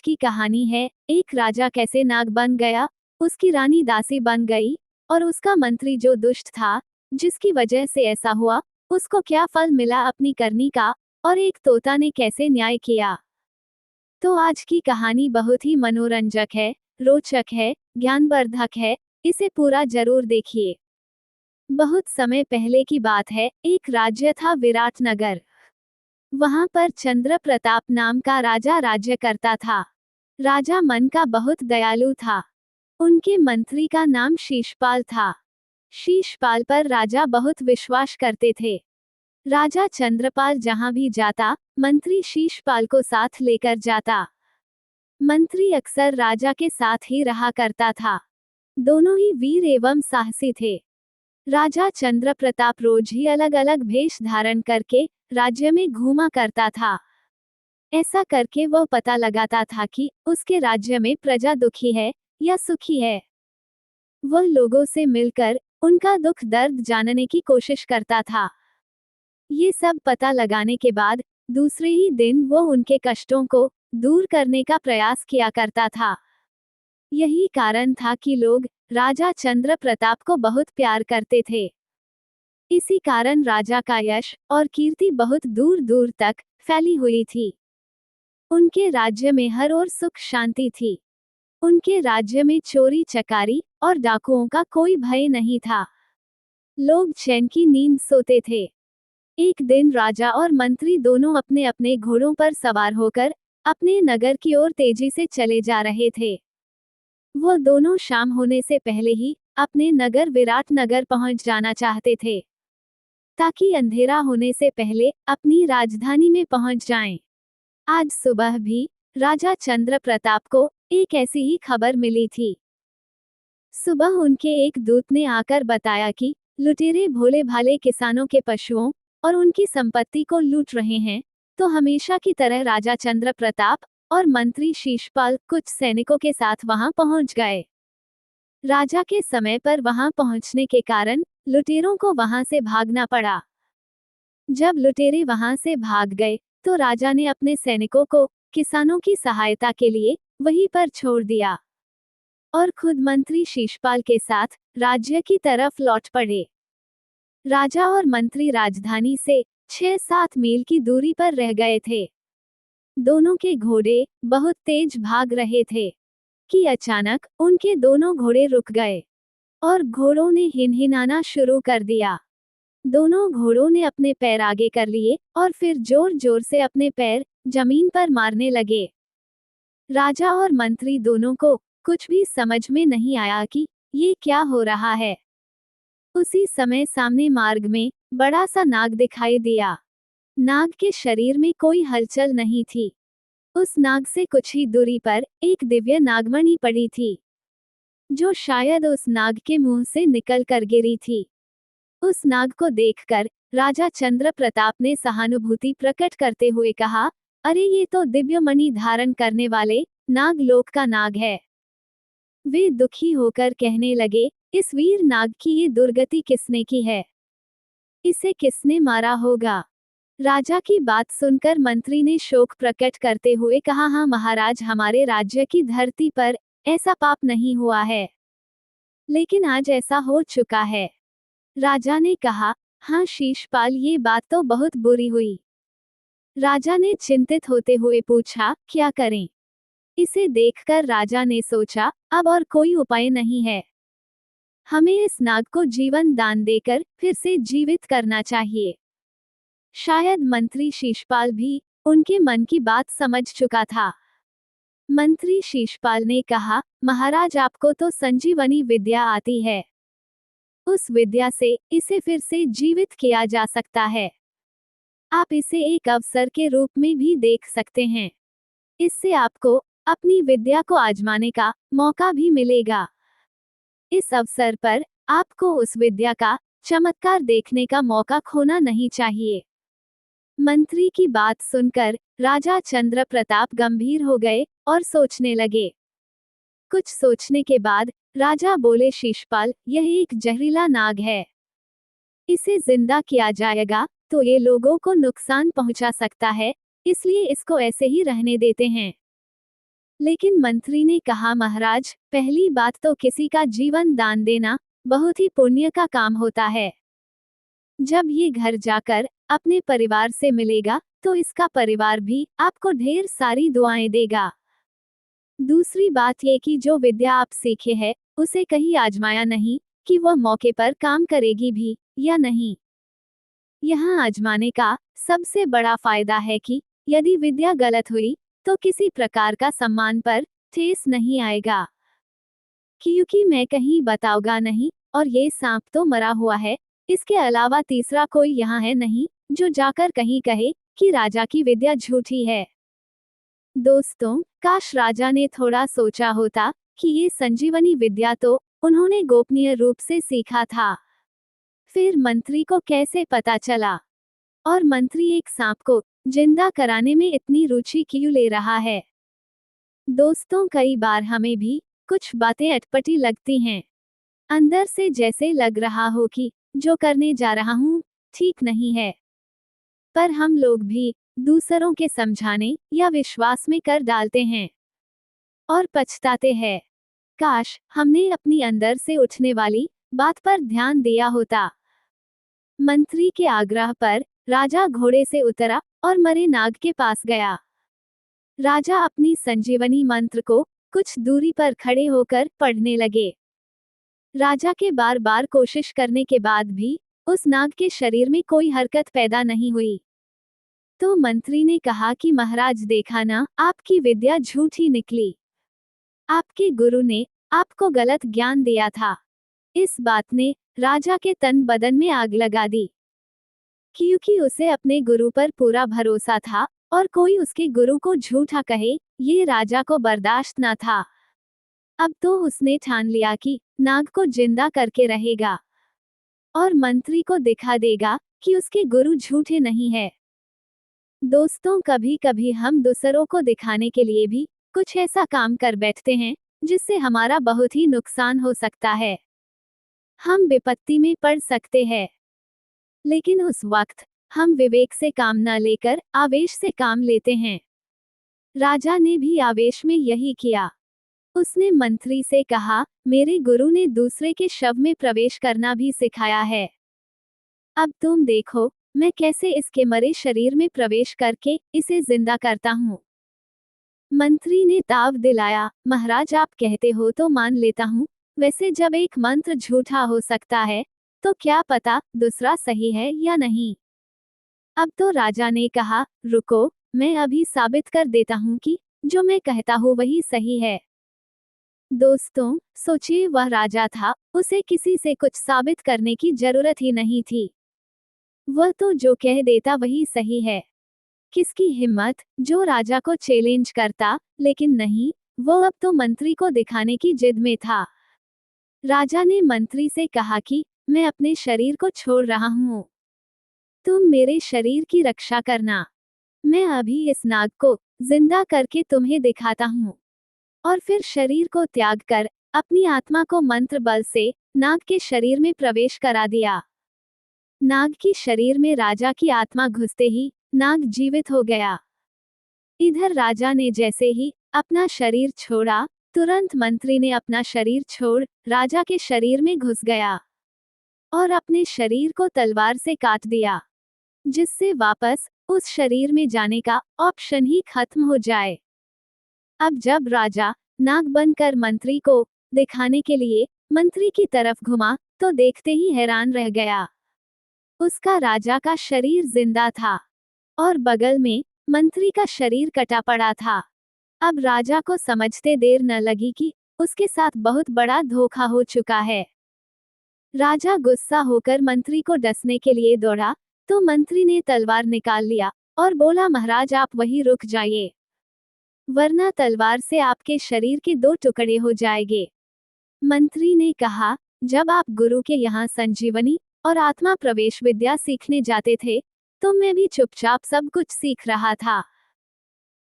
की कहानी है, एक राजा कैसे नाग बन गया, उसकी रानी दासी बन गई, और उसका मंत्री जो दुष्ट था, जिसकी वजह से ऐसा हुआ, उसको क्या फल मिला अपनी करनी का, और एक तोता ने कैसे न्याय किया। तो आज की कहानी बहुत ही मनोरंजक है, रोचक है, ज्ञानवर्धक है, इसे पूरा जरूर देखिए। बहुत समय पहले की बात है, एक राज्य था विराटनगर। वहां पर चंद्र प्रताप नाम का राजा राज्य करता था। राजा मन का बहुत दयालु था। उनके मंत्री का नाम शीशपाल था। शीशपाल पर राजा बहुत विश्वास करते थे। राजा चंद्रपाल जहां भी जाता, मंत्री शीशपाल को साथ लेकर जाता। मंत्री अक्सर राजा के साथ ही रहा करता था। दोनों ही वीर एवं साहसी थे। राजा चंद्र प्रताप रोज ही अलग अलग वेश धारण करके राज्य में घूमा करता था। ऐसा करके वह पता लगाता था कि उसके राज्य में प्रजा दुखी है या सुखी है। वह लोगों से मिलकर उनका दुख दर्द जानने की कोशिश करता था। ये सब पता लगाने के बाद दूसरे ही दिन वह उनके कष्टों को दूर करने का प्रयास किया करता था। यही कारण था कि लोग राजा चंद्र प्रताप को बहुत प्यार करते थे। इसी कारण राजा का यश और कीर्ति बहुत दूर दूर तक फैली हुई थी। उनके राज्य में हर ओर सुख शांति थी। उनके राज्य में चोरी चकारी और डाकुओं का कोई भय नहीं था। लोग चैन की नींद सोते थे। एक दिन राजा और मंत्री दोनों अपने अपने घोड़ों पर सवार होकर अपने नगर की ओर तेजी से चले जा रहे थे। वो दोनों शाम होने से पहले ही अपने नगर विराटनगर पहुंच जाना चाहते थे, ताकि अंधेरा होने से पहले अपनी राजधानी में पहुंच जाएं। आज सुबह भी राजा चंद्र प्रताप को एक ऐसी ही खबर मिली थी। सुबह उनके एक दूत ने आकर बताया कि लुटेरे भोले भाले किसानों के पशुओं और उनकी संपत्ति को लूट रहे हैं। तो हमेशा की तरह राजा चंद्र प्रताप और मंत्री शीशपाल कुछ सैनिकों के साथ वहां पहुंच गए। राजा के समय पर वहां पहुंचने के कारण लुटेरों को वहां से भागना पड़ा। जब लुटेरे वहां से भाग गए, तो राजा ने अपने सैनिकों को किसानों की सहायता के लिए वहीं पर छोड़ दिया और खुद मंत्री शीशपाल के साथ राज्य की तरफ लौट पड़े। राजा और मंत्री राजधानी से 6-7 मील की दूरी पर रह गए थे। दोनों के घोड़े बहुत तेज भाग रहे थे कि अचानक उनके दोनों घोड़े रुक गए और घोड़ों ने हिनहिनाना शुरू कर दिया। दोनों घोड़ों ने अपने पैर आगे कर लिए और फिर जोर जोर से अपने पैर जमीन पर मारने लगे। राजा और मंत्री दोनों को कुछ भी समझ में नहीं आया कि ये क्या हो रहा है। उसी समय सामने मार्ग में बड़ा सा नाग दिखाई दिया। नाग के शरीर में कोई हलचल नहीं थी। उस नाग से कुछ ही दूरी पर एक दिव्य नागमणि पड़ी थी, जो शायद उस नाग के मुंह से निकल कर गिरी थी। उस नाग को देखकर राजा चंद्र प्रताप ने सहानुभूति प्रकट करते हुए कहा, अरे ये तो दिव्य मणि धारण करने वाले नागलोक का नाग है। वे दुखी होकर कहने लगे, इस वीर नाग की ये दुर्गति किसने की है? इसे किसने मारा होगा? राजा की बात सुनकर मंत्री ने शोक प्रकट करते हुए कहा, हाँ महाराज, हमारे राज्य की धरती पर ऐसा पाप नहीं हुआ है, लेकिन आज ऐसा हो चुका है। राजा ने कहा, हाँ शीशपाल, ये बात तो बहुत बुरी हुई। राजा ने चिंतित होते हुए पूछा, क्या करें? इसे देखकर राजा ने सोचा, अब और कोई उपाय नहीं है। हमें इस नाग को जीवन दान देकर फिर से जीवित करना चाहिए। शायद मंत्री शीशपाल भी उनके मन की बात समझ चुका था। मंत्री शीशपाल ने कहा, महाराज, आपको तो संजीवनी विद्या आती है। उस विद्या से इसे फिर से जीवित किया जा सकता है। आप इसे एक अवसर के रूप में भी देख सकते हैं। इससे आपको अपनी विद्या को आजमाने का मौका भी मिलेगा। इस अवसर पर आपको उस विद्या का चमत्कार देखने का मौका खोना नहीं चाहिए। मंत्री की बात सुनकर राजा चंद्र प्रताप गंभीर हो गए और सोचने लगे। कुछ सोचने के बाद राजा बोले, शीशपाल, यह एक जहरीला नाग है। इसे जिंदा किया जाएगा तो ये लोगों को नुकसान पहुंचा सकता है, इसलिए इसको ऐसे ही रहने देते हैं। लेकिन मंत्री ने कहा, महाराज, पहली बात तो किसी का जीवन दान देना बहुत ही पुण्य का काम होता है। जब ये घर जाकर अपने परिवार से मिलेगा तो इसका परिवार भी आपको ढेर सारी दुआएं देगा। दूसरी बात ये कि जो विद्या आप सीखे है उसे कहीं आजमाया नहीं कि वह मौके पर काम करेगी भी या नहीं। यहाँ आजमाने का सबसे बड़ा फायदा है कि यदि विद्या गलत हुई तो किसी प्रकार का सम्मान पर ठेस नहीं आएगा, क्योंकि मैं कहीं बताऊंगा नहीं और ये सांप तो मरा हुआ है। इसके अलावा तीसरा कोई यहाँ है नहीं जो जाकर कहीं कहे कि राजा की विद्या झूठी है। दोस्तों, काश राजा ने थोड़ा सोचा होता कि ये संजीवनी विद्या तो उन्होंने गोपनीय रूप से सीखा था। फिर मंत्री को कैसे पता चला? और मंत्री एक सांप को जिंदा कराने में इतनी रुचि क्यों ले रहा है? दोस्तों, कई बार हमें भी कुछ बातें अटपटी लगती हैं। अंदर से जैसे लग रहा हो कि जो करने जा रहा हूँ ठीक नहीं है, पर हम लोग भी दूसरों के समझाने या विश्वास में कर डालते हैं और पछताते हैं। काश हमने अपनी अंदर से उठने वाली बात पर ध्यान दिया होता। मंत्री के आग्रह पर राजा घोड़े से उतरा और मरे नाग के पास गया। राजा अपनी संजीवनी मंत्र को कुछ दूरी पर खड़े होकर पढ़ने लगे। राजा के बार बार कोशिश करने के बाद भी उस नाग के शरीर में कोई हरकत पैदा नहीं हुई। तो मंत्री ने कहा कि महाराज, देखा ना, आपकी विद्या झूठी निकली। आपके गुरु ने आपको गलत ज्ञान दिया था। इस बात ने राजा के तन बदन में आग लगा दी, क्योंकि उसे अपने गुरु पर पूरा भरोसा था और कोई उसके गुरु को झूठा कहे ये राजा को बर्दाश्त न था। अब तो उसने ठान लिया कि नाग को जिंदा करके रहेगा और मंत्री को दिखा देगा कि उसके गुरु झूठे नहीं है। दोस्तों, कभी कभी हम दूसरों को दिखाने के लिए भी कुछ ऐसा काम कर बैठते हैं जिससे हमारा बहुत ही नुकसान हो सकता है। हम विपत्ति में पड़ सकते हैं, लेकिन उस वक्त हम विवेक से काम न लेकर आवेश से काम लेते हैं। राजा ने भी आवेश में यही किया। उसने मंत्री से कहा, मेरे गुरु ने दूसरे के शव में प्रवेश करना भी सिखाया है। अब तुम देखो मैं कैसे इसके मरे शरीर में प्रवेश करके इसे जिंदा करता हूँ। मंत्री ने ताव दिलाया, महाराज, आप कहते हो तो मान लेता हूँ, वैसे जब एक मंत्र झूठा हो सकता है तो क्या पता दूसरा सही है या नहीं। अब तो राजा ने कहा, रुको, मैं अभी साबित कर देता हूँ कि जो मैं कहता हूँ वही सही है। दोस्तों, सोचिए, वह राजा था, उसे किसी से कुछ साबित करने की जरूरत ही नहीं थी। वह तो जो कह देता वही सही है। किसकी हिम्मत जो राजा को चैलेंज करता, लेकिन नहीं, वो अब तो मंत्री को दिखाने की जिद में था। राजा ने मंत्री से कहा कि मैं अपने शरीर को छोड़ रहा हूँ, तुम मेरे शरीर की रक्षा करना। मैं अभी इस नाग को जिंदा करके तुम्हें दिखाता हूँ। और फिर शरीर को त्याग कर अपनी आत्मा को मंत्र बल से नाग के शरीर में प्रवेश करा दिया। नाग की शरीर में राजा की आत्मा घुसते ही नाग जीवित हो गया। इधर राजा ने जैसे ही अपना शरीर छोड़ा, तुरंत मंत्री ने अपना शरीर छोड़ राजा के शरीर में घुस गया और अपने शरीर को तलवार से काट दिया, जिससे वापस उस शरीर में जाने का ऑप्शन ही खत्म हो जाए। अब जब राजा नाग बनकर मंत्री को दिखाने के लिए मंत्री की तरफ घुमा तो देखते ही हैरान रह गया। उसका राजा का शरीर जिंदा था और बगल में मंत्री का शरीर कटा पड़ा था। अब राजा को समझते देर न लगी कि उसके साथ बहुत बड़ा धोखा हो चुका है। राजा गुस्सा होकर मंत्री को डसने के लिए दौड़ा तो मंत्री ने तलवार निकाल लिया और बोला, महाराज, आप वहीं रुक जाइए, वरना तलवार से आपके शरीर के 2 टुकड़े हो जाएंगे। मंत्री ने कहा, जब आप गुरु के यहाँ संजीवनी और आत्मा प्रवेश विद्या सीखने जाते थे तो मैं भी चुपचाप सब कुछ सीख रहा था।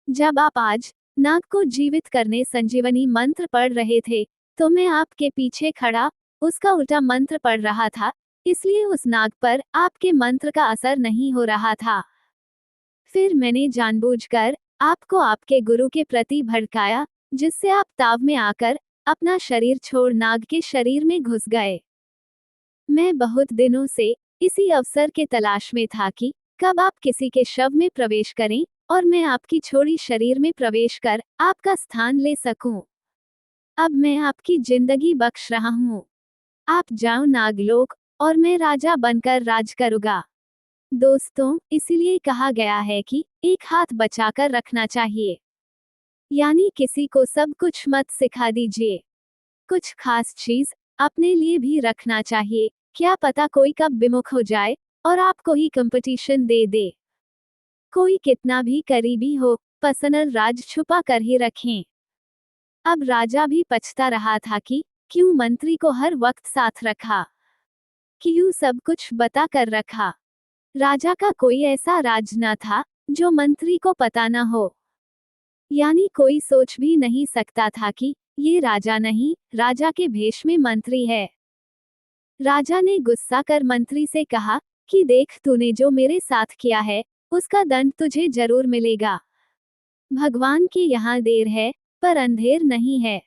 जब आप आज नाग को जीवित करने संजीवनी मंत्र पढ़ रहे थे तो मैं आपके पीछे खड़ा उसका उल्टा मंत्र पढ़ रहा था, इसलिए उस नाग पर आपके मंत्र का असर नहीं हो रहा था। फिर मैंने जानबूझकर आपको आपके गुरु के प्रति भड़काया जिससे आप ताव में आकर अपना शरीर छोड़ नाग के शरीर में घुस गए। मैं बहुत दिनों से इसी अवसर के तलाश में था कि कब आप किसी के शव में प्रवेश करें और मैं आपकी छोड़ी शरीर में प्रवेश कर आपका स्थान ले सकूं। अब मैं आपकी जिंदगी बख्श रहा हूं। आप जाओ नागलोक और मैं राजा बनकर राज करूंगा। दोस्तों, इसीलिए कहा गया है कि एक हाथ बचाकर रखना चाहिए। यानी किसी को सब कुछ मत सिखा दीजिए। कुछ खास चीज अपने लिए भी रखना चाहिए। क्या पता कोई कब विमुख हो जाए और आपको ही कंपटीशन दे दे। कोई कितना भी करीबी हो, पर्सनल राज छुपा कर ही रखें। अब राजा भी पछता रहा था कि क्यों मंत्री को हर वक्त साथ रखा, क्यों सब कुछ बता कर रखा। राजा का कोई ऐसा राज न था जो मंत्री को पता न हो। यानी कोई सोच भी नहीं सकता था कि ये राजा नहीं, राजा के भेष में मंत्री है। राजा ने गुस्सा कर मंत्री से कहा कि देख, तूने जो मेरे साथ किया है उसका दंड तुझे जरूर मिलेगा। भगवान की यहाँ देर है पर अंधेर नहीं है।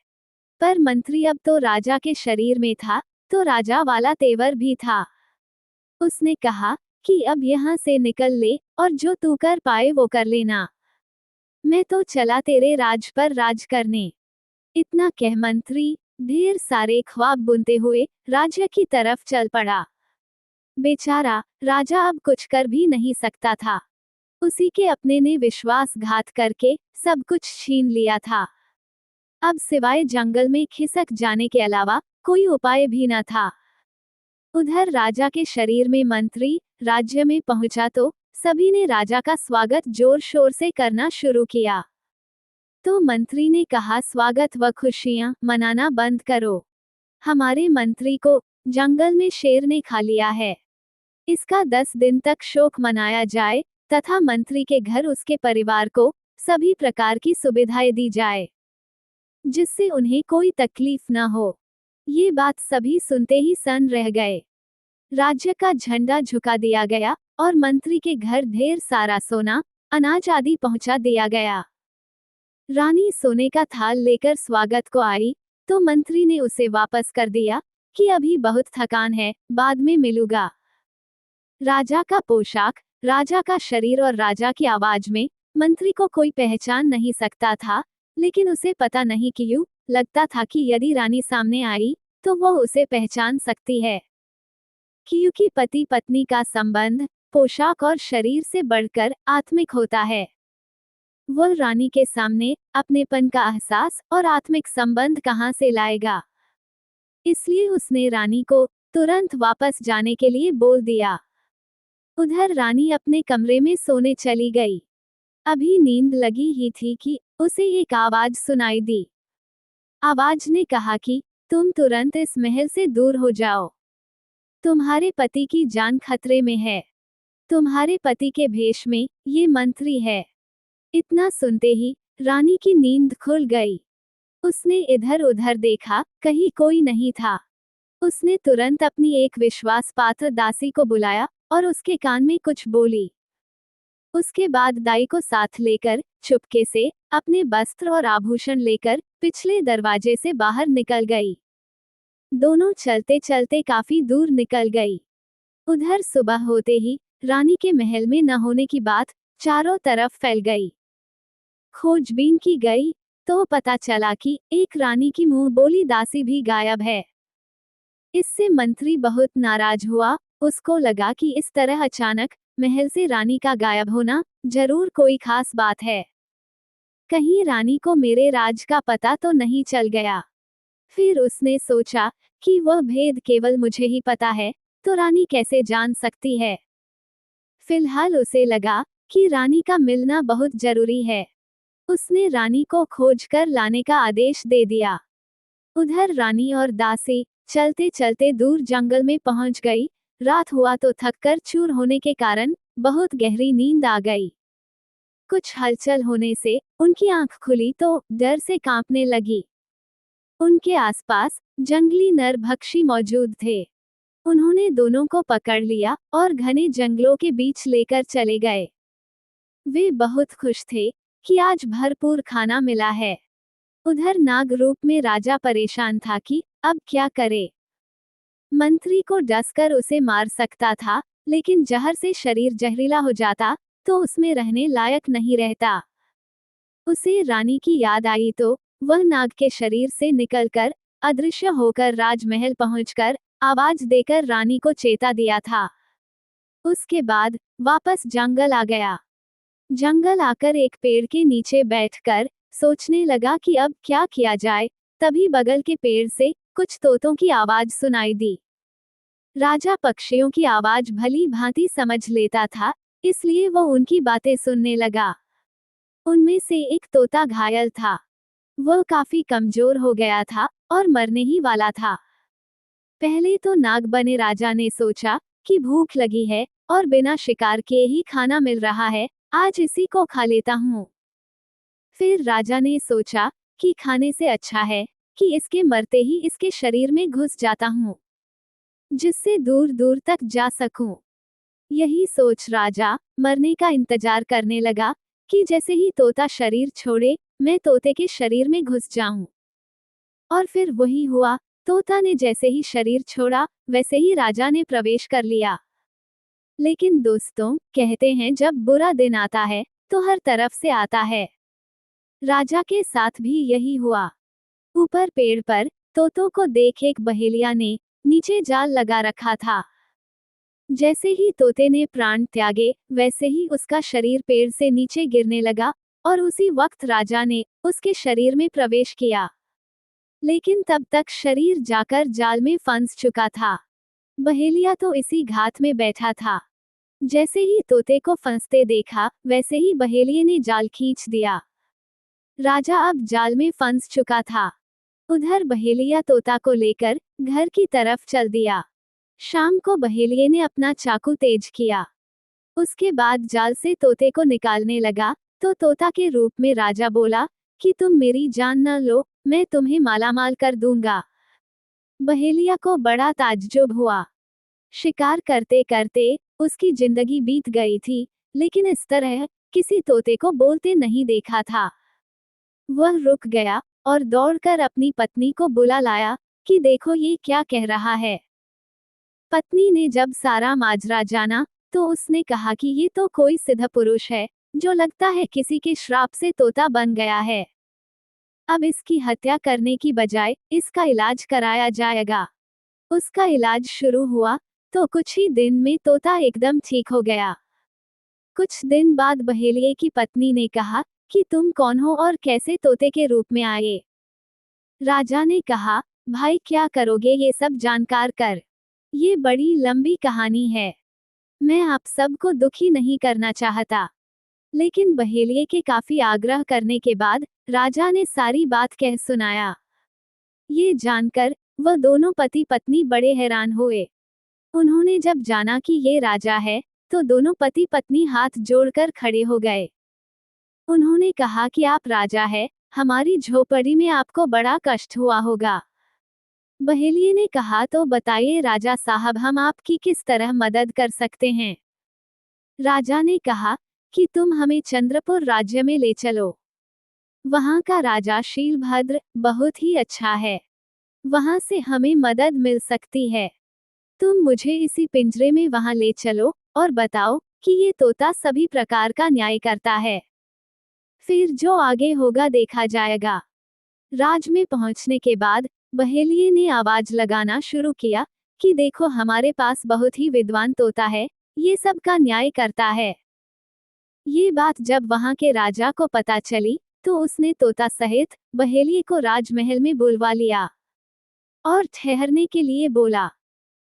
पर मंत्री अब तो राजा के शरीर में था, तो राजा वाला तेवर भी था। उसने कहा कि अब यहाँ से निकल ले और जो तू कर पाए वो कर लेना। मैं तो चला तेरे राज पर राज करने। इतना कह मंत्री ढेर सारे ख्वाब बुनते हुए राज्य की तरफ चल पड़ा। बेचारा राजा अब कुछ कर भी नहीं सकता था। उसी के अपने ने विश्वासघात करके सब कुछ छीन लिया था। अब सिवाय जंगल में खिसक जाने के अलावा कोई उपाय भी न था। उधर राजा के शरीर में मंत्री राज्य में पहुंचा तो सभी ने राजा का स्वागत जोर शोर से करना शुरू किया। तो मंत्री ने कहा, स्वागत व खुशियां मनाना बंद करो। हमारे मंत्री को जंगल में शेर ने खा लिया है। इसका 10 दिन तक शोक मनाया जाए तथा मंत्री के घर उसके परिवार को सभी प्रकार की सुविधाएं दी जाए, जिससे उन्हें कोई तकलीफ न हो। ये बात सभी सुनते ही सन्न रह गए। राज्य का झंडा झुका दिया गया और मंत्री के घर ढेर सारा सोना अनाज आदि पहुंचा दिया गया। रानी सोने का थाल लेकर स्वागत को आई तो मंत्री ने उसे वापस कर दिया कि अभी बहुत थकान है, बाद में मिलूंगा। राजा का पोशाक, राजा का शरीर और राजा की आवाज में मंत्री को कोई पहचान नहीं सकता था, लेकिन उसे पता नहीं क्यों लगता था कि यदि रानी सामने आई तो वो उसे पहचान सकती है, क्योंकि पति पत्नी का संबंध पोशाक और शरीर से बढ़कर आत्मिक होता है। वो रानी के सामने अपनेपन का एहसास और आत्मिक संबंध कहां से लाएगा। इसलिए उसने रानी को तुरंत वापस जाने के लिए बोल दिया। उधर रानी अपने कमरे में सोने चली गई। अभी नींद लगी ही थी कि उसे एक आवाज सुनाई दी। आवाज ने कहा कि तुम तुरंत इस महल से दूर हो जाओ। तुम्हारे पति की जान खतरे में है। तुम्हारे पति के भेष में ये मंत्री है। इतना सुनते ही रानी की नींद खुल गई। उसने इधर उधर देखा, कहीं कोई नहीं था। उसने तुरंत अपनी एक विश्वास पात्र दासी को बुलाया और उसके कान में कुछ बोली। उसके बाद दाई को साथ लेकर चुपके से अपने वस्त्र और आभूषण लेकर पिछले दरवाजे से बाहर निकल गई। दोनों चलते चलते काफी दूर निकल गई। उधर सुबह होते ही रानी के महल में न होने की बात चारों तरफ फैल गई। खोजबीन की गई तो पता चला कि एक रानी की मुंह बोली दासी भी गायब है। इससे मंत्री बहुत नाराज हुआ। उसको लगा कि इस तरह अचानक महल से रानी का गायब होना जरूर कोई खास बात है। कहीं रानी को मेरे राज का पता तो नहीं चल गया। फिर उसने सोचा कि वह भेद केवल मुझे ही पता है, तो रानी कैसे जान सकती है। फिलहाल उसे लगा कि रानी का मिलना बहुत जरूरी है। उसने रानी को खोज कर लाने का आदेश दे दिया। उधर रानी और दासी चलते चलते दूर जंगल में पहुंच गई। रात हुआ तो थककर चूर होने के कारण बहुत गहरी नींद आ गई। कुछ हलचल होने से उनकी आंख खुली तो डर से कांपने लगी। उनके आसपास जंगली नरभक्षी मौजूद थे। उन्होंने दोनों को पकड़ लिया और घने जंगलों के बीच लेकर चले गए। वे बहुत खुश थे कि आज भरपूर खाना मिला है। उधर नाग रूप में राजा परेशान था कि अब क्या करे। मंत्री को डसकर उसे मार सकता था, लेकिन जहर से शरीर जहरीला हो जाता तो उसमें रहने लायक नहीं रहता। उसे रानी की याद आई तो वह नाग के शरीर से निकलकर अदृश्य होकर राजमहल पहुंचकर आवाज देकर रानी को चेता दिया था। उसके बाद वापस जंगल आ गया। जंगल आकर एक पेड़ के नीचे बैठकर सोचने लगा कि अब क्या किया जाए। तभी बगल के पेड़ से कुछ तोतों की आवाज सुनाई दी। राजा पक्षियों की आवाज भली भांति समझ लेता था, इसलिए वो उनकी बातें सुनने लगा। उनमें से एक तोता घायल था। वह काफी कमजोर हो गया था और मरने ही वाला था। पहले तो नाग बने राजा ने सोचा कि भूख लगी है और बिना शिकार किए ही खाना मिल रहा है, आज इसी को खा लेता हूँ। फिर राजा ने सोचा कि खाने से अच्छा है कि इसके मरते ही इसके शरीर में घुस जाता हूँ, जिससे दूर दूर तक जा सकूं। यही सोच राजा मरने का इंतजार करने लगा कि जैसे ही तोता शरीर छोड़े मैं तोते के शरीर में घुस जाऊं। और फिर वही हुआ। तोता ने जैसे ही शरीर छोड़ा वैसे ही राजा ने प्रवेश कर लिया। लेकिन दोस्तों, कहते हैं जब बुरा दिन आता है तो हर तरफ से आता है। राजा के साथ भी यही हुआ। ऊपर पेड़ पर तोतों को देख एक बहेलिया ने नीचे जाल लगा रखा था। जैसे ही तोते ने प्राण त्यागे वैसे ही उसका शरीर पेड़ से नीचे गिरने लगा और उसी वक्त राजा ने उसके शरीर में प्रवेश किया। लेकिन तब तक शरीर जाकर जाल में फंस चुका था। बहेलिया तो इसी घात में बैठा था। जैसे ही तोते को फंसते देखा वैसे ही बहेलिये ने जाल खींच दिया। राजा अब जाल में फंस चुका था। उधर बहेलिया तोता को लेकर घर की तरफ चल दिया। शाम को बहेलिये ने अपना चाकू तेज किया। उसके बाद जाल से तोते को निकालने लगा तो तोता के रूप में राजा बोला कि तुम मेरी जान न लो, मैं तुम्हें मालामाल कर दूंगा। बहेलिया को बड़ा ताज्जुब हुआ। शिकार करते करते उसकी जिंदगी बीत गई थी, लेकिन इस तरह किसी तोते को बोलते नहीं देखा था। वह रुक गया और दौड़कर अपनी पत्नी को बुला लाया कि देखो ये क्या कह रहा है। पत्नी ने जब सारा माजरा जाना तो उसने कहा कि ये तो कोई सिद्ध पुरुष है जो लगता है किसी के श्राप से तोता बन गया है। अब इसकी हत्या करने की बजाय इसका इलाज कराया जाएगा। उसका इलाज शुरू हुआ तो कुछ ही दिन में तोता एकदम ठीक हो गया। कुछ दिन बाद बहेलिये की पत्नी ने कहा कि तुम कौन हो और कैसे तोते के रूप में आए। राजा ने कहा, भाई क्या करोगे ये सब जानकार कर, ये बड़ी लंबी कहानी है। मैं आप सबको दुखी नहीं करना चाहता। लेकिन बहेलिये के काफी आग्रह करने के बाद राजा ने सारी बात कह सुनाया। ये जानकर वह दोनों पति पत्नी बड़े हैरान हुए। उन्होंने जब जाना कि ये राजा है तो दोनों पति पत्नी हाथ जोड़कर खड़े हो गए। उन्होंने कहा कि आप राजा है, हमारी झोपड़ी में आपको बड़ा कष्ट हुआ होगा। बहेलिये ने कहा तो बताइए राजा साहब, हम आपकी किस तरह मदद कर सकते हैं। राजा ने कहा कि तुम हमें चंद्रपुर राज्य में ले चलो। वहां का राजा शीलभद्र बहुत ही अच्छा है, वहां से हमें मदद मिल सकती है। तुम मुझे इसी पिंजरे में वहां ले चलो और बताओ कि ये तोता सभी प्रकार का न्याय करता है। फिर जो आगे होगा देखा जाएगा। राज में पहुंचने के बाद बहेलिये ने आवाज लगाना शुरू किया कि देखो हमारे पास बहुत ही विद्वान तोता है, ये सब का न्याय करता है। ये बात जब वहां के राजा को पता चली तो उसने तोता सहित बहेलिये को राजमहल में बुलवा लिया और ठहरने के लिए बोला।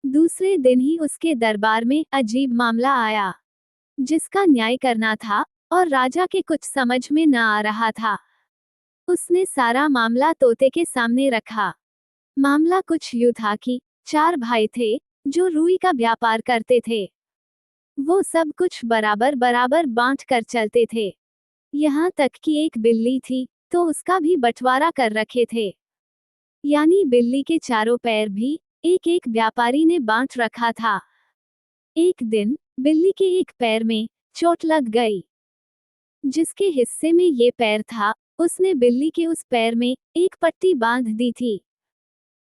दूसरे दिन ही उसके दरबार में अजीब मामला आया जिसका न्याय करना था और राजा के कुछ समझ में न आ रहा था। उसने सारा मामला तोते के सामने रखा। मामला कुछ यूं था कि 4 भाई थे जो रुई का व्यापार करते थे। वो सब कुछ बराबर बराबर बांट कर चलते थे। यहाँ तक कि एक बिल्ली थी तो उसका भी बंटवारा कर रखे थे। यानी बिल्ली के चारों पैर भी एक एक व्यापारी ने बांट रखा था। एक दिन बिल्ली के एक पैर में चोट लग गई। जिसके हिस्से में ये पैर था उसने बिल्ली के उस पैर में एक पट्टी बांध दी थी।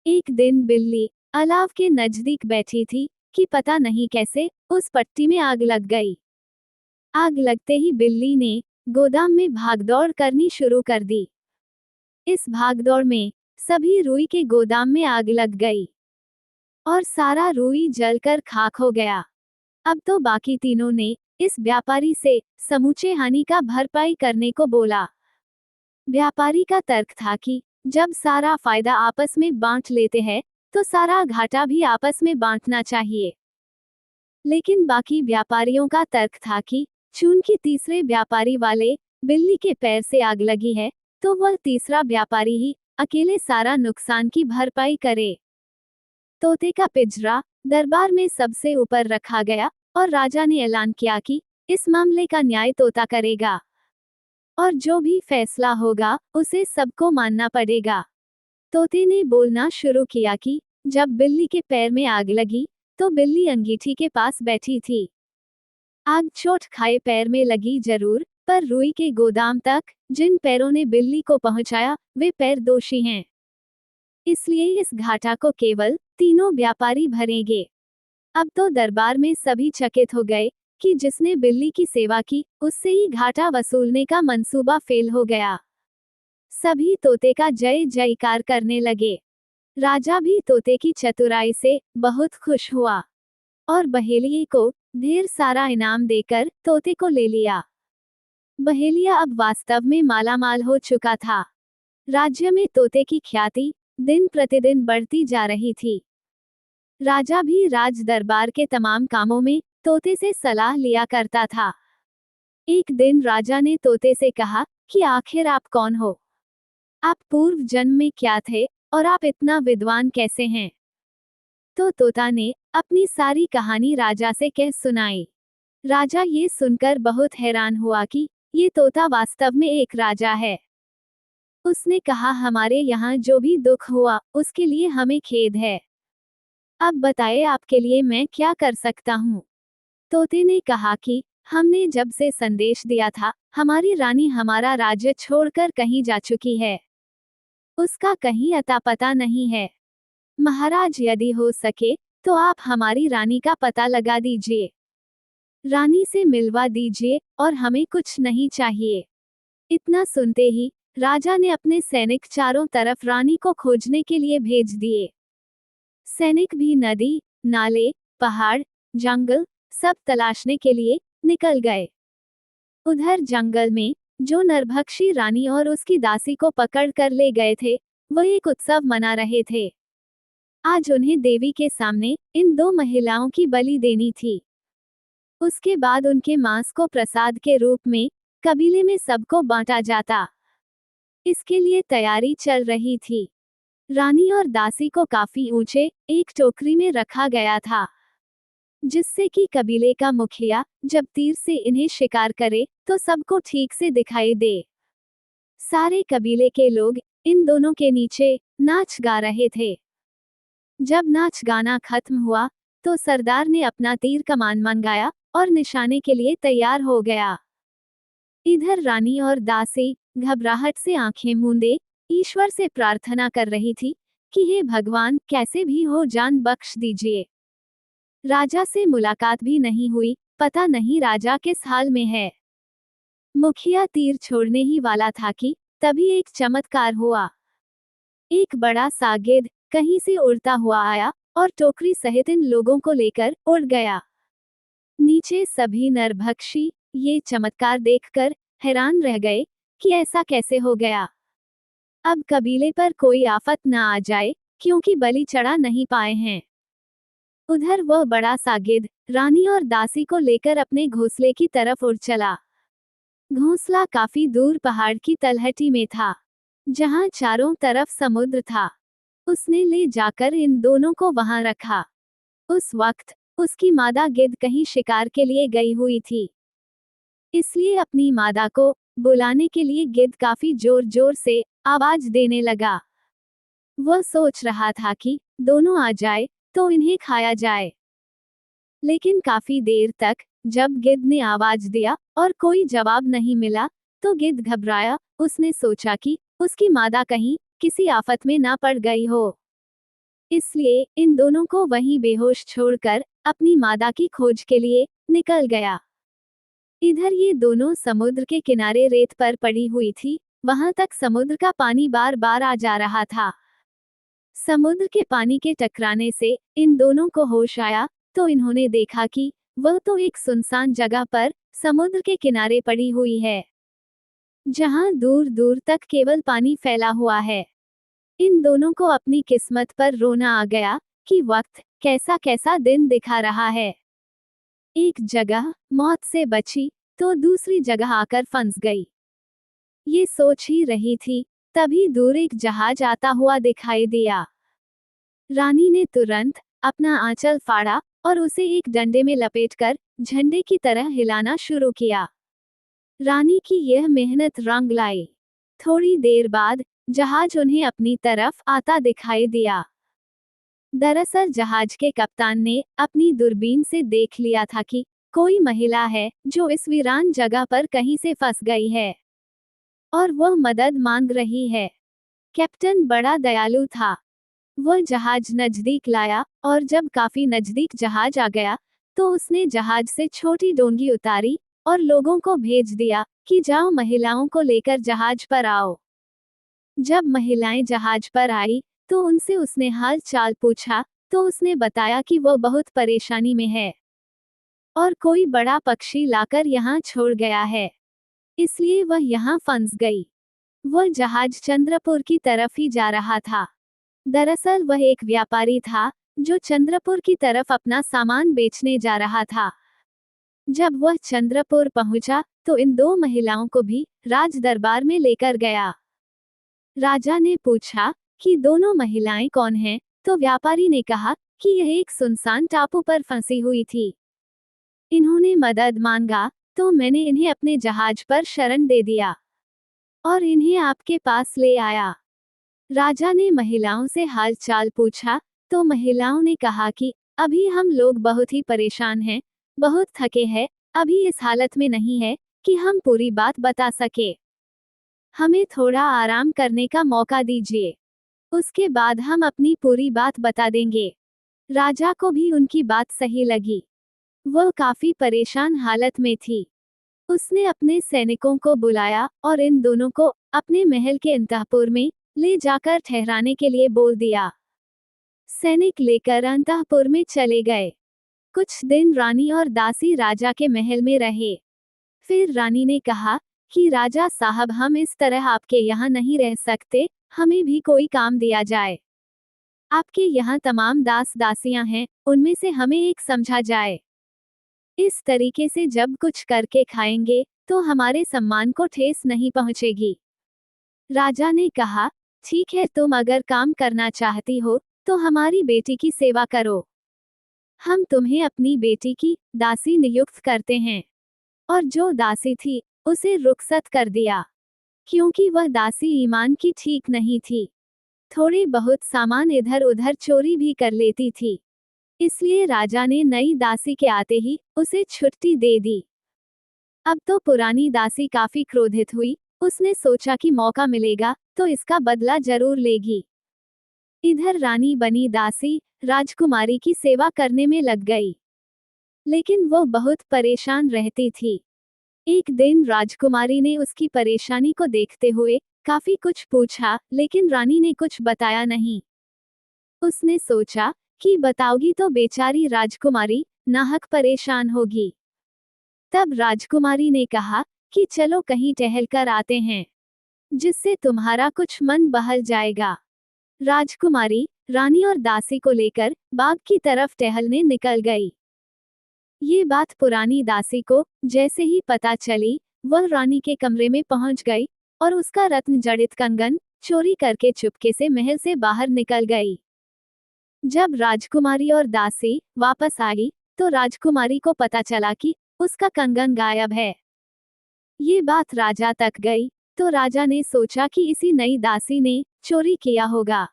एक दिन बिल्ली अलाव के नजदीक बैठी थी कि पता नहीं कैसे उस पट्टी में आग लग गई। आग लगते ही बिल्ली ने गोदाम में भागदौड़ करनी शुरू कर दी। इस भागदौड़ में सभी रुई के गोदाम में आग लग गई और सारा रुई जलकर खाक हो गया। अब तो बाकी तीनों ने इस व्यापारी से समूचे हानि का भरपाई करने को बोला। व्यापारी का तर्क था कि जब सारा फायदा आपस में बांट लेते हैं तो सारा घाटा भी आपस में बांटना चाहिए। लेकिन बाकी व्यापारियों का तर्क था कि चूंकि तीसरे व्यापारी वाले बिल्ली के पैर से आग लगी है तो वह तीसरा व्यापारी ही अकेले सारा नुकसान की भरपाई करे। तोते का पिंजरा दरबार में सबसे ऊपर रखा गया और राजा ने ऐलान किया कि इस मामले का न्याय तोता करेगा और जो भी फैसला होगा उसे सबको मानना पड़ेगा। तोते ने बोलना शुरू किया कि जब बिल्ली के पैर में आग लगी तो बिल्ली अंगीठी के पास बैठी थी। आग चोट खाए पैर में लगी जरूर, पर रुई के गोदाम तक जिन पैरों ने बिल्ली को पहुंचाया वे पैर दोषी हैं। इसलिए इस घाटा को केवल तीनों व्यापारी भरेंगे। अब तो दरबार में सभी चकित हो गए कि जिसने बिल्ली की सेवा की उससे ही घाटा वसूलने का मंसूबा फेल हो गया। सभी तोते का जय जयकार करने लगे। राजा भी तोते की चतुराई से बहुत खुश हुआ और बहेलिये को ढेर सारा इनाम देकर तोते को ले लिया। बहेलिया अब वास्तव में मालामाल हो चुका था। राज्य में तोते की ख्याति दिन प्रतिदिन बढ़ती जा रही थी। राजा भी राज दरबार के तमाम कामों में तोते से सलाह लिया करता था। एक दिन राजा ने तोते से कहा कि आखिर आप कौन हो? आप पूर्व जन्म में क्या थे और आप इतना विद्वान कैसे हैं? तो तोता ने अपनी सारी कहानी राजा से कह सुनाई। राजा ये सुनकर बहुत हैरान हुआ कि ये तोता वास्तव में एक राजा है। उसने कहा, हमारे यहाँ जो भी दुख हुआ उसके लिए हमें खेद है। अब बताइए आपके लिए मैं क्या कर सकता हूँ? तोते ने कहा कि हमने जब से संदेश दिया था हमारी रानी हमारा राज्य छोड़कर कहीं जा चुकी है। उसका कहीं अता पता नहीं है। महाराज यदि हो सके तो आप हमारी रानी का पता लगा दीजिए, रानी से मिलवा दीजिए और हमें कुछ नहीं चाहिए। इतना सुनते ही राजा ने अपने सैनिक चारों तरफ रानी को खोजने के लिए भेज दिए। सैनिक भी नदी, नाले, पहाड़, जंगल सब तलाशने के लिए निकल गए। उधर जंगल में जो नरभक्षी रानी और उसकी दासी को पकड़ कर ले गए थे वह एक उत्सव मना रहे थे। आज उन्हें देवी के सामने इन दो महिलाओं की बलि देनी थी। उसके बाद उनके मांस को प्रसाद के रूप में कबीले में सबको बांटा जाता। इसके लिए तैयारी चल रही थी। रानी और दासी को काफी ऊंचे एक टोकरी में रखा गया था, जिससे कि कबीले का मुखिया जब तीर से इन्हें शिकार करे तो सबको ठीक से दिखाई दे। सारे कबीले के लोग इन दोनों के नीचे नाच गा रहे थे। जब नाच गाना खत्म हुआ तो सरदार ने अपना तीर कमान मंगाया और निशाने के लिए तैयार हो गया। इधर रानी और दासी घबराहट से आंखें मूंदे ईश्वर से प्रार्थना कर रही थी कि हे भगवान, कैसे भी हो जान बख्श दीजिए। राजा से मुलाकात भी नहीं हुई, पता नहीं राजा किस हाल में है। मुखिया तीर छोड़ने ही वाला था कि तभी एक चमत्कार हुआ। एक बड़ा सा गिद्ध कहीं से उड़ता हुआ आया और टोकरी सहित इन लोगों को लेकर उड़ गया। नीचे सभी नरभक्षी ये चमत्कार देखकर हैरान रह गए कि ऐसा कैसे हो गया। अब कबीले पर कोई आफत न आ जाए क्योंकि बलि चढ़ा नहीं पाए हैं। उधर वह बड़ा सा गिद्ध रानी और दासी को लेकर अपने घोंसले की तरफ उड़ चला। घोंसला काफी दूर पहाड़ की तलहटी में था, जहां चारों तरफ समुद्र था। उसने ले जाकर इन दोनों को वहां रखा। उस वक्त उसकी मादा गिद्ध कहीं शिकार के लिए गई हुई थी, इसलिए अपनी मादा को बुलाने के लिए गिद्ध काफी जोर जोर से आवाज देने लगा। वह सोच रहा था कि दोनों आ जाए तो इन्हें खाया जाए। लेकिन काफी देर तक जब गिद्ध ने आवाज दिया और कोई जवाब नहीं मिला तो गिद्ध घबराया। उसने सोचा कि उसकी मादा कहीं किसी आफत में ना पड़ गई हो, इसलिए इन दोनों को वहीं बेहोश छोड़कर अपनी मादा की खोज के लिए निकल गया। इधर ये दोनों समुद्र के किनारे रेत पर पड़ी हुई थी। वहां तक समुद्र का पानी बार बार आ जा रहा था। समुद्र के पानी के टकराने से इन दोनों को होश आया तो इन्होंने देखा कि वह तो एक सुनसान जगह पर समुद्र के किनारे पड़ी हुई है, जहां दूर दूर तक केवल पानी फैला हुआ है। इन दोनों को अपनी किस्मत पर रोना आ गया कि वक्त कैसा कैसा दिन दिखा रहा है। एक जगह मौत से बची तो दूसरी जगह आकर फंस गई। ये सोच ही रही थी, तभी दूर एक जहाज आता हुआ दिखाई दिया। रानी ने तुरंत अपना आंचल फाड़ा और उसे एक डंडे में लपेटकर झंडे की तरह हिलाना शुरू किया। रानी की यह मेहनत रंग लाई। थोड़ी देर बाद जहाज उन्हें अपनी तरफ आता दिखाई दिया। दरअसल जहाज के कप्तान ने अपनी दूरबीन से देख लिया था कि कोई महिला है जो इस वीरान जगह पर कहीं से फंस गई है और वह मदद मांग रही है। कैप्टन बड़ा दयालु था। वह जहाज नजदीक लाया और जब काफी नजदीक जहाज आ गया तो उसने जहाज से छोटी डोंगी उतारी और लोगों को भेज दिया कि जाओ महिलाओं को लेकर जहाज पर आओ। जब महिलाएं जहाज पर आई तो उनसे उसने हाल चाल पूछा तो उसने बताया कि वह बहुत परेशानी में है और कोई बड़ा पक्षी लाकर यहाँ छोड़ गया है, इसलिए वह यहाँ फंस गई। वह जहाज चंद्रपुर की तरफ ही जा रहा था। दरअसल वह एक व्यापारी था जो चंद्रपुर की तरफ अपना सामान बेचने जा रहा था। जब वह चंद्रपुर पहुंचा तो इन दो महिलाओं को भी राज दरबार में लेकर गया। राजा ने पूछा कि दोनों महिलाएं कौन हैं, तो व्यापारी ने कहा कि यह एक सुनसान टापू पर फंसी हुई थी। इन्होंने मदद मांगा तो मैंने इन्हें अपने जहाज पर शरण दे दिया और इन्हें आपके पास ले आया। राजा ने महिलाओं से हाल चाल पूछा तो महिलाओं ने कहा कि अभी हम लोग बहुत ही परेशान हैं, बहुत थके हैं, अभी इस हालत में नहीं है कि हम पूरी बात बता सके। हमें थोड़ा आराम करने का मौका दीजिए, उसके बाद हम अपनी पूरी बात बता देंगे। राजा को भी उनकी बात सही लगी। वह काफी परेशान हालत में थी। उसने अपने सैनिकों को बुलाया और इन दोनों को अपने महल के अंतःपुर में ले जाकर ठहराने के लिए बोल दिया। सैनिक लेकर अंतःपुर में चले गए। कुछ दिन रानी और दासी राजा के महल में रहे। फिर रानी ने कहा कि राजा साहब, हम इस तरह आपके यहाँ नहीं रह सकते, हमें भी कोई काम दिया जाए। आपके यहाँ तमाम दास दासियां हैं, उनमें से हमें एक समझा जाए। इस तरीके से जब कुछ करके खाएंगे तो हमारे सम्मान को ठेस नहीं पहुंचेगी। राजा ने कहा, ठीक है, तुम अगर काम करना चाहती हो तो हमारी बेटी की सेवा करो। हम तुम्हें अपनी बेटी की दासी नियुक्त करते हैं। और जो दासी थी उसे रुखसत कर दिया, क्योंकि वह दासी ईमान की ठीक नहीं थी। थोड़े बहुत सामान इधर उधर चोरी भी कर लेती थी। इसलिए राजा ने नई दासी के आते ही उसे छुट्टी दे दी। अब तो पुरानी दासी काफी क्रोधित हुई। उसने सोचा कि मौका मिलेगा तो इसका बदला जरूर लेगी। इधर रानी बनी दासी राजकुमारी की सेवा करने में लग गई, लेकिन वो बहुत परेशान रहती थी। एक दिन राजकुमारी ने उसकी परेशानी को देखते हुए काफी कुछ पूछा, लेकिन रानी ने कुछ बताया नहीं। उसने सोचा कि बताओगी तो बेचारी राजकुमारी नाहक परेशान होगी। तब राजकुमारी ने कहा कि चलो कहीं टहल कर आते हैं, जिससे तुम्हारा कुछ मन बहल जाएगा। राजकुमारी रानी और दासी को लेकर बाग की तरफ टहलने निकल गई। ये बात पुरानी दासी को जैसे ही पता चली, वह रानी के कमरे में पहुंच गई और उसका रत्न जड़ित कंगन चोरी करके चुपके से महल से बाहर निकल गई। जब राजकुमारी और दासी वापस आई तो राजकुमारी को पता चला कि उसका कंगन गायब है। ये बात राजा तक गई तो राजा ने सोचा कि इसी नई दासी ने चोरी किया होगा।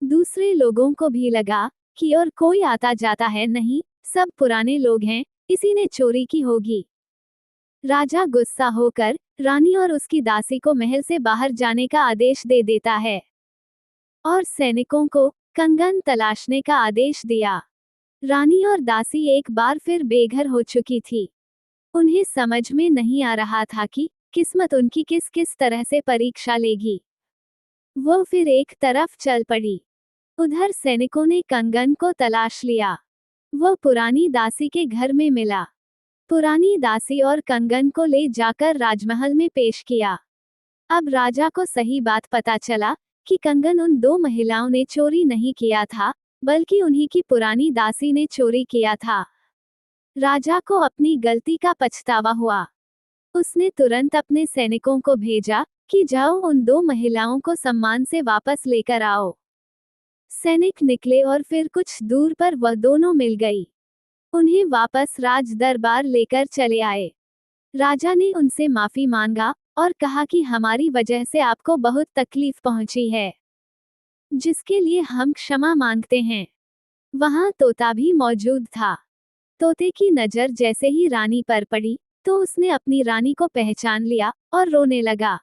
दूसरे लोगों को भी लगा कि और कोई आता जाता है नहीं, सब पुराने लोग हैं, इसी ने चोरी की होगी। राजा गुस्सा होकर रानी और उसकी दासी को महल से बाहर जाने का आदेश दे देता है और सैनिकों को कंगन तलाशने का आदेश दिया। रानी और दासी एक बार फिर बेघर हो चुकी थी। उन्हें समझ में नहीं आ रहा था कि किस्मत उनकी किस किस तरह से परीक्षा लेगी। वो फिर एक तरफ चल पड़ी। उधर सैनिकों ने कंगन को तलाश लिया। वो पुरानी दासी के घर में मिला। पुरानी दासी और कंगन को ले जाकर राजमहल में पेश किया। अब राजा को सही बात पता चला कि कंगन उन दो महिलाओं ने चोरी नहीं किया था, बल्कि उन्हीं की पुरानी दासी ने चोरी किया था। राजा को अपनी गलती का पछतावा हुआ। उसने तुरंत अपने सैनिकों को भेजा कि जाओ उन दो महिलाओं को सम्मान से वापस लेकर आओ। सैनिक निकले और फिर कुछ दूर पर वह दोनों मिल गई। उन्हें वापस राज दरबार लेकर चले आए। राजा ने उनसे माफी मांगा और कहा कि हमारी वजह से आपको बहुत तकलीफ पहुंची है, जिसके लिए हम क्षमा मांगते हैं। वहां तोता भी मौजूद था। तोते की नजर जैसे ही रानी पर पड़ी तो उसने अपनी रानी को पहचान लिया और रोने लगा।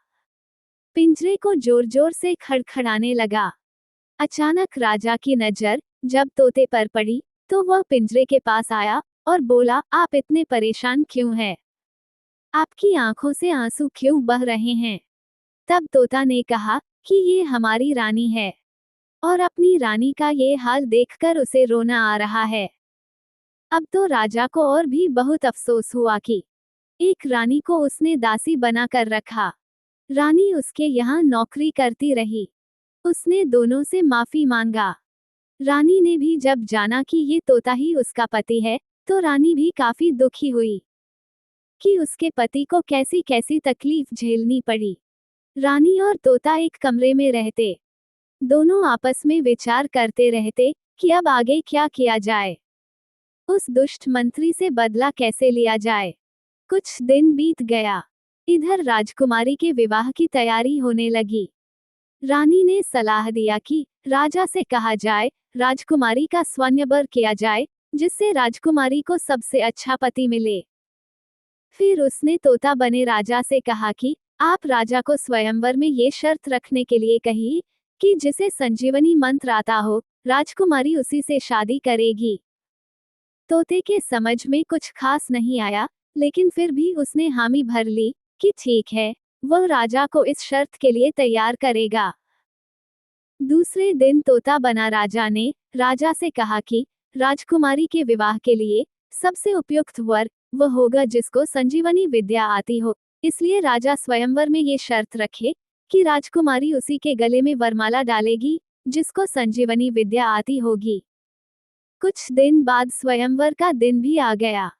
पिंजरे को जोर जोर से खड़खड़ाने लगा। अचानक राजा की नजर जब तोते पर पड़ी तो वह पिंजरे के पास आया और बोला, आप इतने परेशान क्यों हैं? आपकी आंखों से आंसू क्यों बह रहे हैं? तब तोता ने कहा कि ये हमारी रानी है और अपनी रानी का ये हाल देखकर उसे रोना आ रहा है। अब तो राजा को और भी बहुत अफसोस हुआ कि एक रानी को उसने दासी बना कर रखा। रानी उसके यहाँ नौकरी करती रही। उसने दोनों से माफी मांगा। रानी ने भी जब जाना कि ये तोता ही उसका पति है, तो रानी भी काफी दुखी हुई कि उसके पति को कैसी कैसी तकलीफ झेलनी पड़ी। रानी और तोता एक कमरे में रहते। दोनों आपस में विचार करते रहते कि अब आगे क्या किया जाए, उस दुष्ट मंत्री से बदला कैसे लिया जाए। कुछ दिन बीत गया। इधर राजकुमारी के विवाह की तैयारी होने लगी। रानी ने सलाह दिया कि राजा से कहा जाए राजकुमारी का स्वयंवर किया जाए, जिससे राजकुमारी को सबसे अच्छा पति मिले। फिर उसने तोता बने राजा से कहा कि आप राजा को स्वयंवर में ये शर्त रखने के लिए कही कि जिसे संजीवनी मंत्र आता हो, राजकुमारी उसी से शादी करेगी। तोते के समझ में कुछ खास नहीं आया, लेकिन फिर भी उसने हामी भर ली कि ठीक है, वह राजा को इस शर्त के लिए तैयार करेगा। दूसरे दिन तोता बना राजा ने राजा से कहा कि राजकुमारी के विवाह के लिए सबसे उपयुक्त वर वह होगा जिसको संजीवनी विद्या आती हो, इसलिए राजा स्वयंवर में ये शर्त रखे कि राजकुमारी उसी के गले में वरमाला डालेगी जिसको संजीवनी विद्या आती होगी। कुछ दिन बाद स्वयंवर का दिन भी आ गया,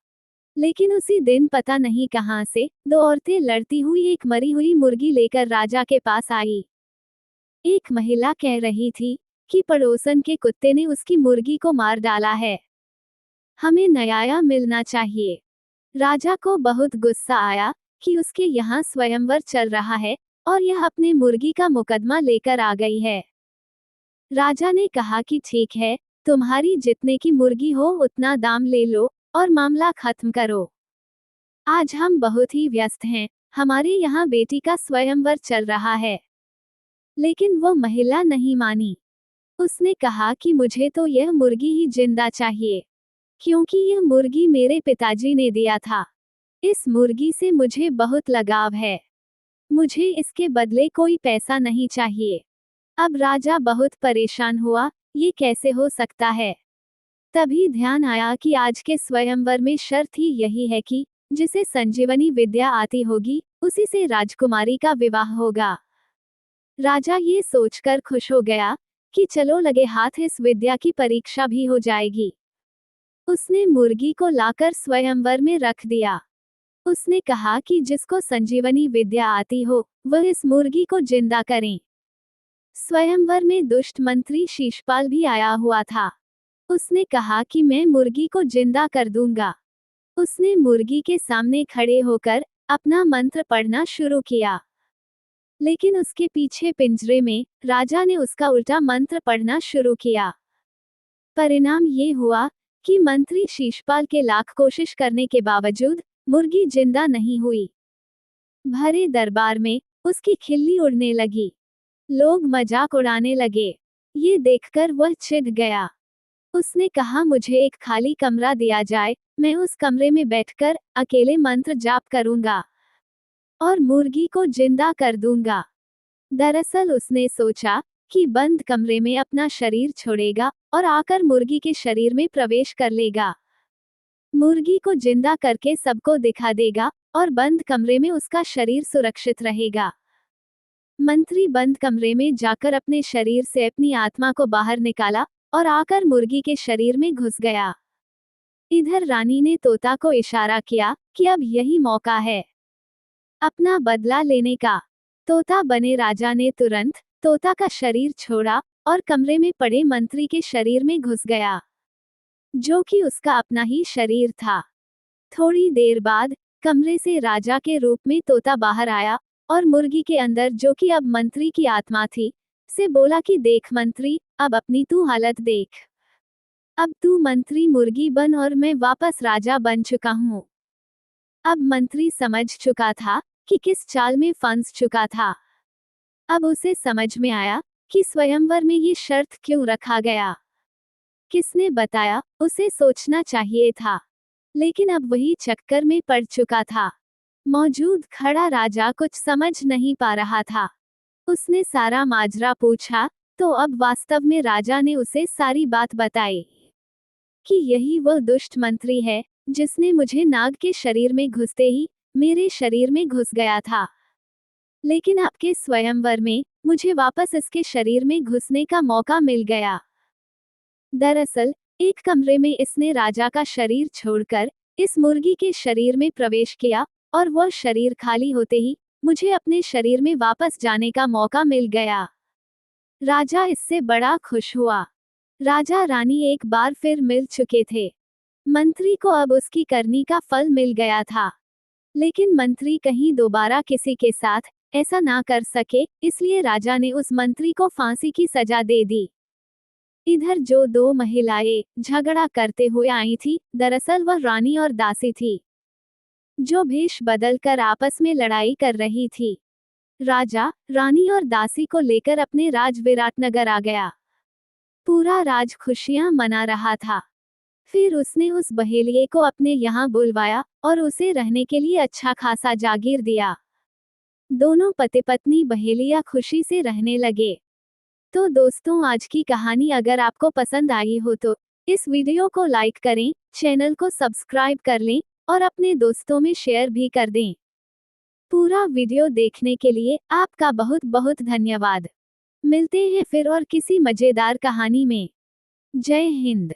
लेकिन उसी दिन पता नहीं कहां से दो औरतें लड़ती हुई एक मरी हुई मुर्गी लेकर राजा के पास आई। एक महिला कह रही थी कि पड़ोसन के कुत्ते ने उसकी मुर्गी को मार डाला है, हमें न्याय मिलना चाहिए। राजा को बहुत गुस्सा आया कि उसके यहाँ स्वयंवर चल रहा है और यह अपने मुर्गी का मुकदमा लेकर आ गई है। राजा ने कहा कि ठीक है, तुम्हारी जितने की मुर्गी हो उतना दाम ले लो और मामला खत्म करो। आज हम बहुत ही व्यस्त हैं, हमारे यहाँ बेटी का स्वयंवर चल रहा है। लेकिन वो महिला नहीं मानी। उसने कहा कि मुझे तो यह मुर्गी ही जिंदा चाहिए, क्योंकि यह मुर्गी मेरे पिताजी ने दिया था। इस मुर्गी से मुझे बहुत लगाव है। मुझे इसके बदले कोई पैसा नहीं चाहिए। अब राजा बहुत परेशान हुआ, ये कैसे हो सकता है। तभी ध्यान आया कि आज के स्वयंवर में शर्त ही यही है कि जिसे संजीवनी विद्या आती होगी उसी से राजकुमारी का विवाह होगा। राजा ये सोचकर खुश हो गया कि चलो लगे हाथ इस विद्या की परीक्षा भी हो जाएगी। उसने मुर्गी को लाकर स्वयंवर में रख दिया। उसने कहा कि जिसको संजीवनी विद्या आती हो वह इस मुर्गी को जिंदा करें। स्वयंवर में दुष्ट मंत्री शीशपाल भी आया हुआ था। उसने कहा कि मैं मुर्गी को जिंदा कर दूंगा। उसने मुर्गी के सामने खड़े होकर अपना मंत्र पढ़ना शुरू किया, लेकिन उसके पीछे पिंजरे में राजा ने उसका उल्टा मंत्र पढ़ना शुरू किया। परिणाम ये हुआ कि मंत्री शीशपाल के लाख कोशिश करने के बावजूद मुर्गी जिंदा नहीं हुई। भरे दरबार में उसकी खिल्ली उड़ने लगी। लोग मजाक उड़ाने लगे। ये देखकर वह चिढ़ गया। उसने कहा, मुझे एक खाली कमरा दिया जाए, मैं उस कमरे में बैठकर अकेले मंत्र जाप करूंगा और मुर्गी को जिंदा कर दूंगा। दरअसल उसने सोचा कि बंद कमरे में अपना शरीर छोड़ेगा और आकर मुर्गी के शरीर में प्रवेश कर लेगा। मुर्गी को जिंदा करके सबको दिखा देगा और बंद कमरे में उसका शरीर सुरक्षित रहेगा। मंत्री बंद कमरे में जाकर अपने शरीर से अपनी आत्मा को बाहर निकाला और आकर मुर्गी के शरीर में घुस गया। इधर रानी ने तोता को इशारा किया कि अब यही मौका है अपना बदला लेने का। तोता बने राजा ने तुरंत तोता का शरीर छोड़ा और कमरे में पड़े मंत्री के शरीर में घुस गया, जो कि उसका अपना ही शरीर था। थोड़ी देर बाद कमरे से राजा के रूप में तोता बाहर आया और मुर्गी के अंदर, जो कि अब मंत्री की आत्मा थी, से बोला कि देख मंत्री, अब अपनी तू हालत देख। अब तू मंत्री मुर्गी बन और मैं वापस राजा बन चुका हूँ। अब मंत्री समझ चुका था कि किस चाल में फंस चुका था। अब उसे समझ में आया कि स्वयंवर में ये शर्त क्यों रखा गया। किसने बताया, उसे सोचना चाहिए था, लेकिन अब वही चक्कर में पड़ चुका था। मौजूद खड़ा राजा कुछ समझ नहीं पा रहा था। उसने सारा माजरा पूछा, तो अब वास्तव में राजा ने उसे सारी बात बताई कि यही वह दुष्ट मंत्री है जिसने मुझे नाग के शरीर में घुसते ही मेरे शरीर में घुस गया था, लेकिन आपके स्वयंवर में मुझे वापस इसके शरीर में घुसने का मौका मिल गया। दरअसल एक कमरे में इसने राजा का शरीर छोड़कर इस मुर्गी के शरीर में प्रवेश किया और वह शरीर खाली होते ही मुझे अपने शरीर में वापस जाने का मौका मिल गया। राजा इससे बड़ा खुश हुआ। राजा रानी एक बार फिर मिल चुके थे। मंत्री को अब उसकी करनी का फल मिल गया था, लेकिन मंत्री कहीं दोबारा किसी के साथ ऐसा ना कर सके, इसलिए राजा ने उस मंत्री को फांसी की सजा दे दी। इधर जो दो महिलाएं झगड़ा करते हुए आई थी, दरअसल वह रानी और दासी थी, जो भेष बदलकर आपस में लड़ाई कर रही थी। राजा रानी और दासी को लेकर अपने राज विराटनगर आ गया। पूरा राज खुशियां मना रहा था। फिर उसने उस बहेलिये को अपने यहाँ बुलवाया और उसे रहने के लिए अच्छा खासा जागीर दिया। दोनों पति पत्नी बहेलिया खुशी से रहने लगे। तो दोस्तों, आज की कहानी अगर आपको पसंद आई हो तो इस वीडियो को लाइक करें, चैनल को सब्सक्राइब कर लें और अपने दोस्तों में शेयर भी कर दें। पूरा वीडियो देखने के लिए आपका बहुत बहुत धन्यवाद। मिलते हैं फिर और किसी मजेदार कहानी में। जय हिंद।